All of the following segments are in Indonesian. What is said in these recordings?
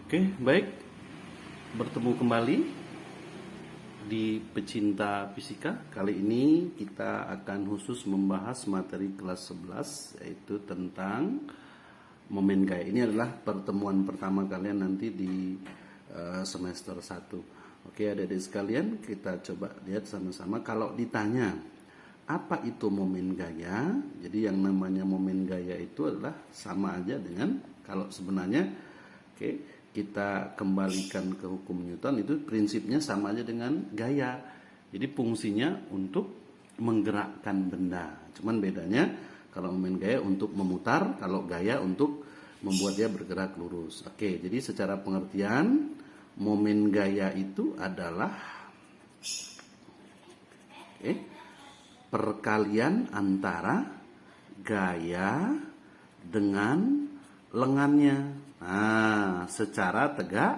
Oke, baik. Bertemu kembali di Pecinta Fisika. Kali ini kita akan khusus membahas materi kelas 11, yaitu tentang momen gaya. Ini adalah pertemuan pertama kalian nanti di semester 1. Oke, adik-adik sekalian, kita coba lihat sama-sama. Kalau ditanya apa itu momen gaya, jadi yang namanya momen gaya itu adalah sama aja dengan kalau sebenarnya kita kembalikan ke hukum Newton, itu prinsipnya sama aja dengan gaya. Jadi fungsinya untuk menggerakkan benda. Cuman bedanya kalau momen gaya untuk memutar, kalau gaya untuk membuat dia bergerak lurus. Oke, jadi secara pengertian momen gaya itu adalah perkalian antara gaya dengan lengannya. Nah, secara tegak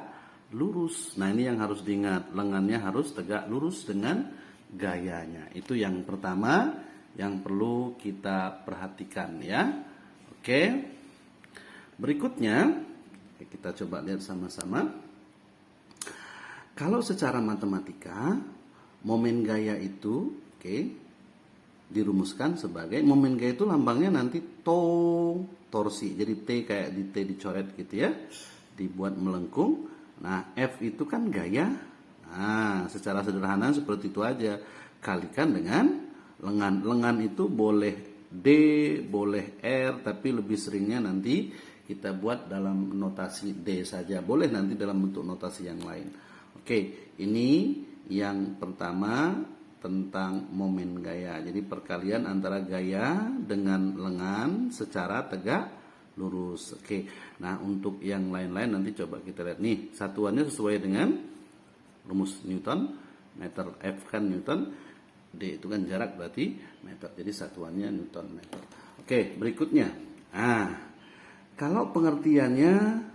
lurus. Nah, ini yang harus diingat. Lengannya harus tegak lurus dengan gayanya. Itu yang pertama yang perlu kita perhatikan ya. Oke. Berikutnya kita coba lihat sama-sama. Kalau secara matematika momen gaya itu dirumuskan sebagai momen gaya itu lambangnya nanti torsi. Jadi T kayak di T dicoret gitu ya. Dibuat melengkung. Nah, F itu kan gaya. Nah, secara sederhana seperti itu aja. Kalikan dengan lengan. Lengan itu boleh D, boleh R, tapi lebih seringnya nanti kita buat dalam notasi D saja. Boleh nanti dalam bentuk notasi yang lain. Oke, ini yang pertama tentang momen gaya. Jadi perkalian antara gaya dengan lengan secara tegak lurus. Oke. Nah, untuk yang lain-lain nanti coba kita lihat nih. Satuannya sesuai dengan rumus Newton. Meter F kan Newton, D itu kan jarak berarti meter. Jadi satuannya Newton meter. Oke, berikutnya. Nah, kalau pengertiannya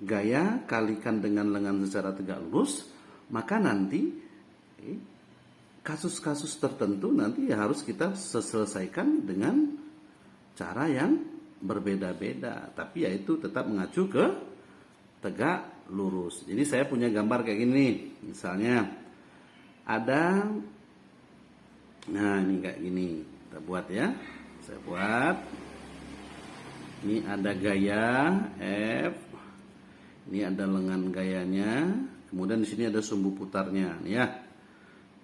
gaya kalikan dengan lengan secara tegak lurus, maka nanti kasus-kasus tertentu nanti ya harus kita selesaikan dengan cara yang berbeda-beda, tapi yaitu tetap mengacu ke tegak lurus. Jadi saya punya gambar kayak gini, misalnya ada, nah ini kayak gini, kita buat ya, saya buat. Ini ada gaya F, ini ada lengan gayanya, kemudian di sini ada sumbu putarnya, nih ya.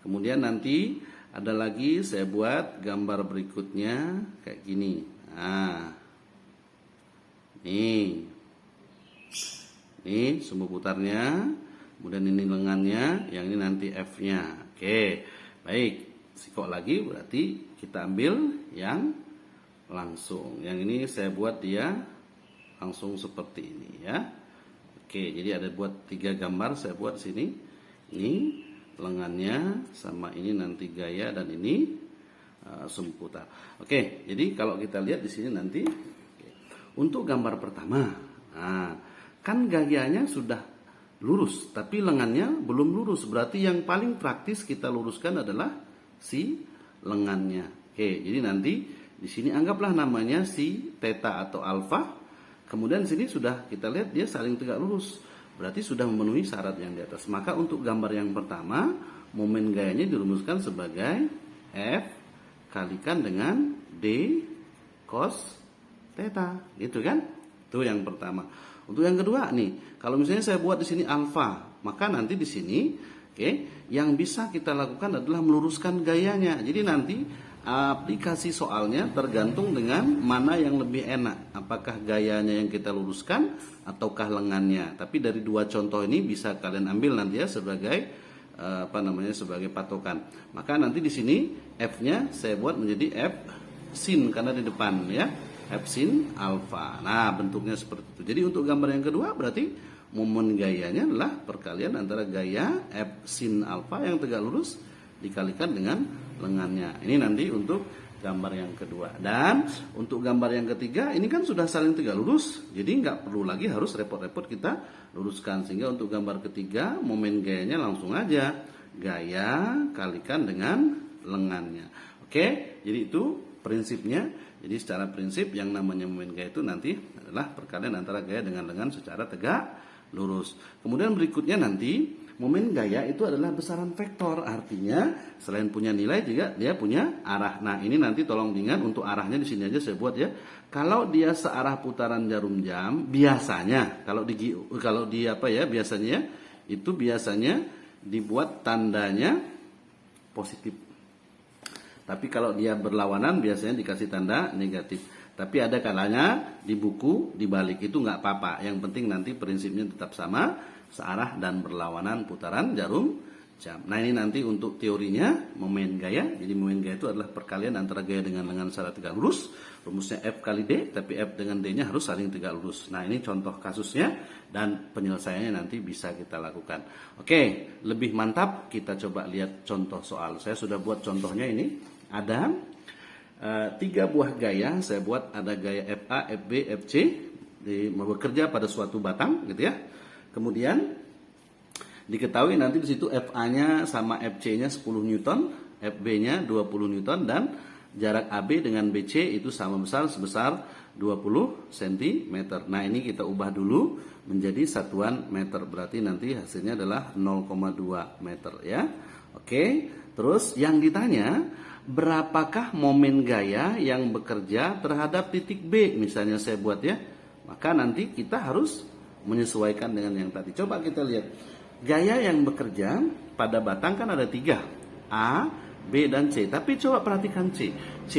Kemudian nanti ada lagi saya buat gambar berikutnya kayak gini. Nah, ini sumbu putarnya, kemudian ini lengannya, yang ini nanti F-nya. Oke, baik. Sikok lagi berarti kita ambil yang langsung. Yang ini saya buat dia langsung seperti ini ya. Oke, jadi ada buat 3 gambar saya buat sini. Ini lengannya sama ini nanti gaya dan ini sumbu putar. Oke, jadi kalau kita lihat di sini nanti untuk gambar pertama, nah, kan gayanya sudah lurus, tapi lengannya belum lurus. Berarti yang paling praktis kita luruskan adalah si lengannya. Oke, jadi nanti di sini anggaplah namanya si theta atau alfa. Kemudian di sini sudah kita lihat dia saling tegak lurus. Berarti sudah memenuhi syarat yang di atas. Maka untuk gambar yang pertama, momen gayanya dirumuskan sebagai F kalikan dengan D cos theta, gitu kan? Itu yang pertama. Untuk yang kedua nih, kalau misalnya saya buat di sini alfa, maka nanti di sini, yang bisa kita lakukan adalah meluruskan gayanya. Jadi nanti aplikasi soalnya tergantung dengan mana yang lebih enak, apakah gayanya yang kita luruskan ataukah lengannya. Tapi dari 2 contoh ini bisa kalian ambil nanti ya sebagai sebagai patokan. Maka nanti di sini F-nya saya buat menjadi F sin karena di depan ya, F sin alfa. Nah, bentuknya seperti itu. Jadi untuk gambar yang kedua berarti momen gayanya adalah perkalian antara gaya F sin alfa yang tegak lurus dikalikan dengan lengannya. Ini nanti untuk gambar yang kedua. Dan untuk gambar yang ketiga ini kan sudah saling tegak lurus, jadi nggak perlu lagi harus repot-repot kita luruskan. Sehingga untuk gambar ketiga momen gayanya langsung aja gaya kalikan dengan lengannya. Oke, jadi itu prinsipnya. Jadi secara prinsip yang namanya momen gaya itu nanti adalah perkalian antara gaya dengan lengan secara tegak lurus. Kemudian berikutnya nanti momen gaya itu adalah besaran vektor, artinya selain punya nilai juga dia punya arah. Nah ini nanti tolong diingat untuk arahnya di sini aja saya buat ya. Kalau dia searah putaran jarum jam, biasanya biasanya itu biasanya dibuat tandanya positif. Tapi kalau dia berlawanan biasanya dikasih tanda negatif. Tapi ada kalanya di buku dibalik itu nggak apa-apa. Yang penting nanti prinsipnya tetap sama, searah dan berlawanan putaran jarum jam. Nah ini nanti untuk teorinya momen gaya. Jadi momen gaya itu adalah perkalian antara gaya dengan lengan secara tegak lurus. Rumusnya F kali D, tapi F dengan D-nya harus saling tegak lurus. Nah ini contoh kasusnya dan penyelesaiannya nanti bisa kita lakukan. Oke, lebih mantap kita coba lihat contoh soal. Saya sudah buat contohnya ini. Ada 3 buah gaya, saya buat ada gaya FA, FB, FC bekerja pada suatu batang gitu ya. Kemudian diketahui nanti di situ FA-nya sama FC-nya 10 Newton, FB-nya 20 Newton dan jarak AB dengan BC itu sama besar sebesar 20 cm. Nah, ini kita ubah dulu menjadi satuan meter. Berarti nanti hasilnya adalah 0,2 meter ya. Oke, terus yang ditanya berapakah momen gaya yang bekerja terhadap titik B? Misalnya saya buat ya. Maka nanti kita harus menyesuaikan dengan yang tadi. Coba kita lihat. Gaya yang bekerja pada batang kan ada 3. A, B, dan C. Tapi coba perhatikan C. C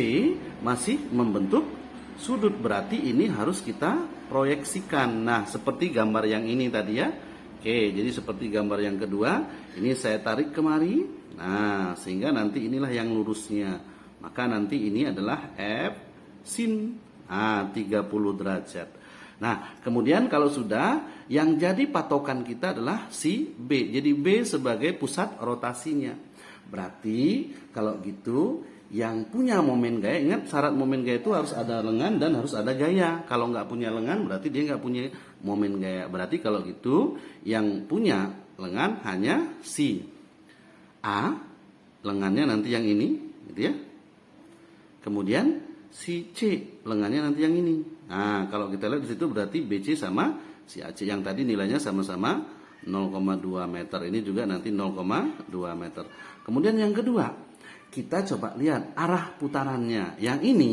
masih membentuk sudut. Berarti ini harus kita proyeksikan. Nah, seperti gambar yang ini tadi ya. Oke, jadi seperti gambar yang kedua. Ini saya tarik kemari. Nah, sehingga nanti inilah yang lurusnya. Maka nanti ini adalah F sin 30 derajat. Nah, kemudian kalau sudah, yang jadi patokan kita adalah si B. Jadi B sebagai pusat rotasinya. Berarti kalau gitu, yang punya momen gaya, ingat syarat momen gaya itu harus ada lengan dan harus ada gaya. Kalau nggak punya lengan, berarti dia nggak punya momen gaya. Berarti kalau gitu, yang punya lengan hanya si A, lengannya nanti yang ini, gitu ya. Kemudian si C, lengannya nanti yang ini. Nah, kalau kita lihat di situ berarti BC sama si AC yang tadi nilainya sama-sama 0,2 meter. Ini juga nanti 0,2 meter. Kemudian yang kedua, kita coba lihat arah putarannya. Yang ini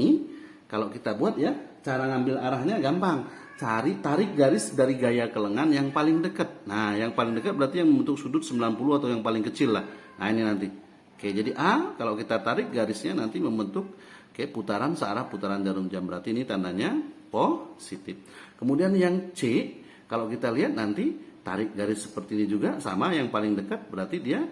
kalau kita buat ya, cara ngambil arahnya gampang. Tarik garis dari gaya ke lengan yang paling dekat. Nah, yang paling dekat berarti yang membentuk sudut 90 atau yang paling kecil lah. Nah, ini nanti. Oke, jadi A kalau kita tarik garisnya nanti membentuk putaran searah putaran jarum jam. Berarti ini tandanya positif. Kemudian yang C kalau kita lihat nanti tarik garis seperti ini juga sama yang paling dekat berarti dia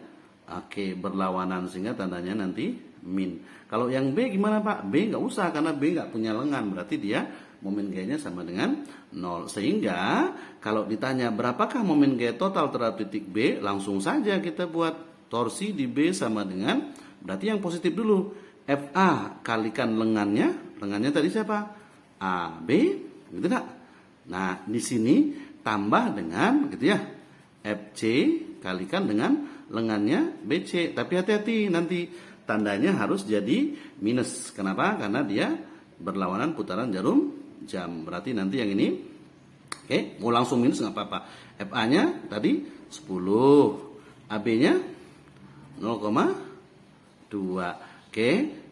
berlawanan sehingga tandanya nanti min. Kalau yang B gimana Pak? B nggak usah karena B nggak punya lengan berarti dia momen gayanya sama dengan 0. Sehingga kalau ditanya berapakah momen gaya total terhadap titik B, langsung saja kita buat torsi di B sama dengan, berarti yang positif dulu. FA kalikan lengannya tadi siapa? AB, gitu enggak? Nah, di sini tambah dengan gitu ya. FC kalikan dengan lengannya BC. Tapi hati-hati nanti tandanya harus jadi minus. Kenapa? Karena dia berlawanan putaran jarum jam. Berarti nanti yang ini mau langsung minus nggak apa-apa. FA-nya tadi 10, AB-nya 0,2.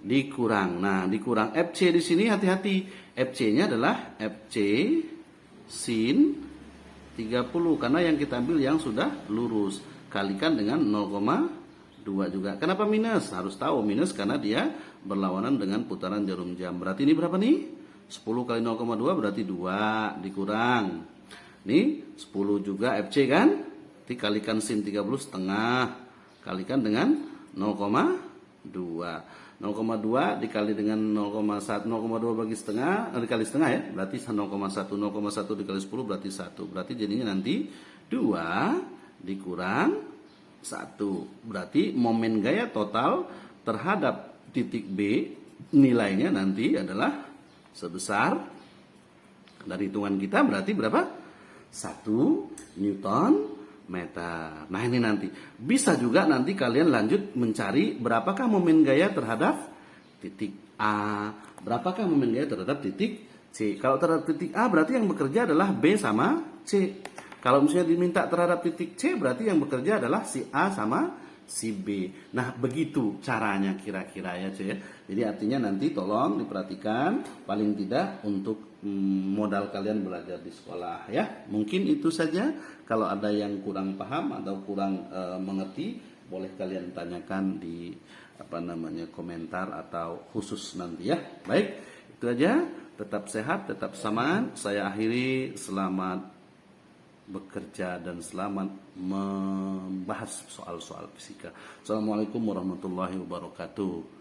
Dikurang. Nah, dikurang FC di sini hati-hati. FC-nya adalah FC sin 30 karena yang kita ambil yang sudah lurus. Kalikan dengan 0,2 juga. Kenapa minus? Harus tahu minus karena dia berlawanan dengan putaran jarum jam. Berarti ini berapa nih? 10 kali 0,2 berarti 2 dikurang. Nih 10 juga FC kan? Dikalikan sin 30 setengah. Kalikan dengan 0,2. 0,2 dikali dengan 0,1. 0,2 bagi setengah, dikali setengah ya. Berarti 0,1. 0,1 dikali 10 berarti 1. Berarti jadinya nanti 2 dikurang 1. Berarti momen gaya total terhadap titik B nilainya nanti adalah sebesar dari hitungan kita berarti berapa? 1 Newton meter. Nah ini nanti bisa juga nanti kalian lanjut mencari berapakah momen gaya terhadap titik A, berapakah momen gaya terhadap titik C. Kalau terhadap titik A berarti yang bekerja adalah B sama C. Kalau misalnya diminta terhadap titik C, berarti yang bekerja adalah si A sama si B. Nah, begitu caranya kira-kira ya, cuy ya. Jadi artinya nanti tolong diperhatikan paling tidak untuk modal kalian belajar di sekolah ya. Mungkin itu saja. Kalau ada yang kurang paham atau kurang mengerti, boleh kalian tanyakan di komentar atau khusus nanti ya. Baik, itu aja. Tetap sehat, tetap semangat. Saya akhiri, selamat bekerja dan selamat membahas soal-soal fisika. Assalamualaikum warahmatullahi wabarakatuh.